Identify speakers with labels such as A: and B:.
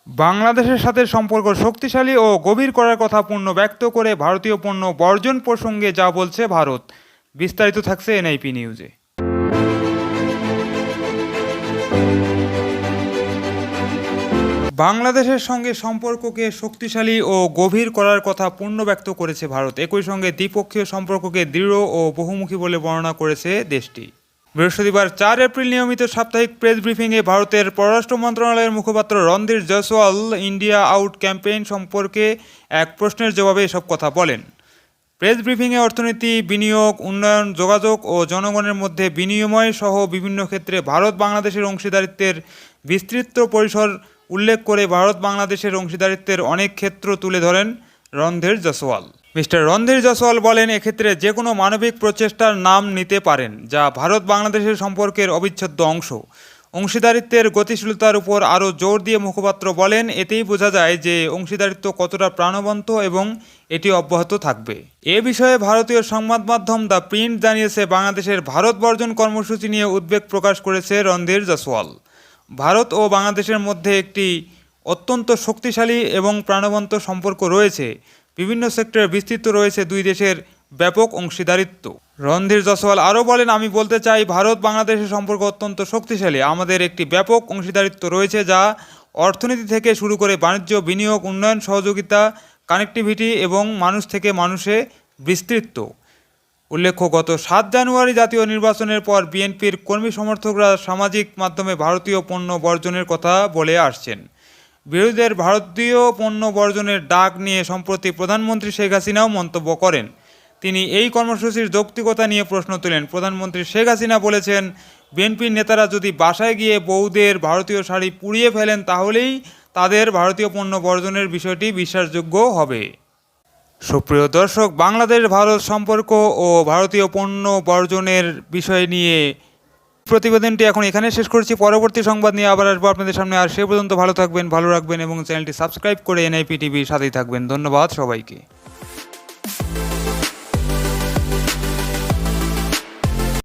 A: বাংলাদেশের সাথে সম্পর্ক শক্তিশালী ও গভীর করার কথা ব্যক্ত করে ভারতীয় পণ্য বর্জন প্রসঙ্গে যা বলছে ভারত। বিস্তারিত থাকছে এনআইপি নিউজে। বাংলাদেশের সঙ্গে সম্পর্ককে শক্তিশালী ও গভীর করার কথা ব্যক্ত করেছে ভারত। একই সঙ্গে দ্বিপক্ষীয় সম্পর্ককে দৃঢ় ও বহুমুখী বলে বর্ণনা করেছে দেশটি। বৃহস্পতিবার 4 এপ্রিল নিয়মিত সাপ্তাহিক প্রেস ব্রিফিংয়ে ভারতের পররাষ্ট্র মন্ত্রণালয়ের মুখপাত্র Randhir Jaiswal India out campaign সম্পর্কে এক প্রশ্নের জবাবে এসব কথা বলেন। প্রেস ব্রিফিংয়ে অর্থনীতি, বিনিয়োগ, উন্নয়ন, যোগাযোগ ও জনগণের মধ্যে বিনিময় সহ বিভিন্ন ক্ষেত্রে ভারত বাংলাদেশের অংশীদারিত্বের বিস্তৃত পরিসর উল্লেখ করে ভারত বাংলাদেশের অংশীদারিত্বের অনেক ক্ষেত্র তুলে ধরেন রণধীর জয়সওয়াল। মিস্টার রণধীর জয়সওয়াল বলেন, এক্ষেত্রে যে কোনো মানবিক প্রচেষ্টার নাম নিতে পারেন, যা ভারত বাংলাদেশের সম্পর্কের অবিচ্ছেদ্য অংশ। অংশীদারিত্বের গতিশীলতার উপর আরও জোর দিয়ে মুখপাত্র বলেন, এতেই বোঝা যায় যে অংশীদারিত্ব কতটা প্রাণবন্ত এবং এটি অব্যাহত থাকবে। এ বিষয়ে ভারতীয় সংবাদ মাধ্যম দ্য প্রিন্ট জানিয়েছে, বাংলাদেশের ভারত বর্জন কর্মসূচি নিয়ে উদ্বেগ প্রকাশ করেছে রণধীর জয়সওয়াল। ভারত ও বাংলাদেশের মধ্যে একটি অত্যন্ত শক্তিশালী এবং প্রাণবন্ত সম্পর্ক রয়েছে। বিভিন্ন সেক্টরে বিস্তৃত রয়েছে দুই দেশের ব্যাপক অংশীদারিত্ব। রণধীর জয়সওয়াল আরও বলেন, আমি বলতে চাই, ভারত বাংলাদেশের সম্পর্ক অত্যন্ত শক্তিশালী। আমাদের একটি ব্যাপক অংশীদারিত্ব রয়েছে, যা অর্থনীতি থেকে শুরু করে বাণিজ্য, বিনিয়োগ, উন্নয়ন, সহযোগিতা, কানেক্টিভিটি এবং মানুষ থেকে মানুষে বিস্তৃত। উল্লেখ্য, গত 7 জানুয়ারি জাতীয় নির্বাচনের পর বিএনপির কর্মী সমর্থকরা সামাজিক মাধ্যমে ভারতীয় পণ্য বর্জনের কথা বলে আসছেন। বিরোধীদের ভারতীয় পণ্য বর্জনের ডাক নিয়ে সম্প্রতি প্রধানমন্ত্রী শেখ হাসিনাও মন্তব্য করেন। তিনি এই কর্মসূচির যৌক্তিকতা নিয়ে প্রশ্ন তোলেন। প্রধানমন্ত্রী শেখ হাসিনা বলেছেন, বিএনপির নেতারা যদি বাসায় গিয়ে বউদের ভারতীয় শাড়ি পুড়িয়ে ফেলেন, তাহলেই তাদের ভারতীয় পণ্য বর্জনের বিষয়টি বিশ্বাসযোগ্য হবে। সুপ্রিয় দর্শক, বাংলাদেশ ভারত সম্পর্ক ও ভারতীয় পণ্য বর্জনের বিষয় নিয়ে প্রতিবেদনটি এখন এখানে শেষ করছি। পরবর্তী সংবাদ নিয়ে আবার আসবো আপনাদের সামনে। আর সে পর্যন্ত ভালো থাকবেন, ভালো রাখবেন এবং চ্যানেলটি সাবস্ক্রাইব করে এনআইপি টিভির সাথেই থাকবেন। ধন্যবাদ সবাইকে।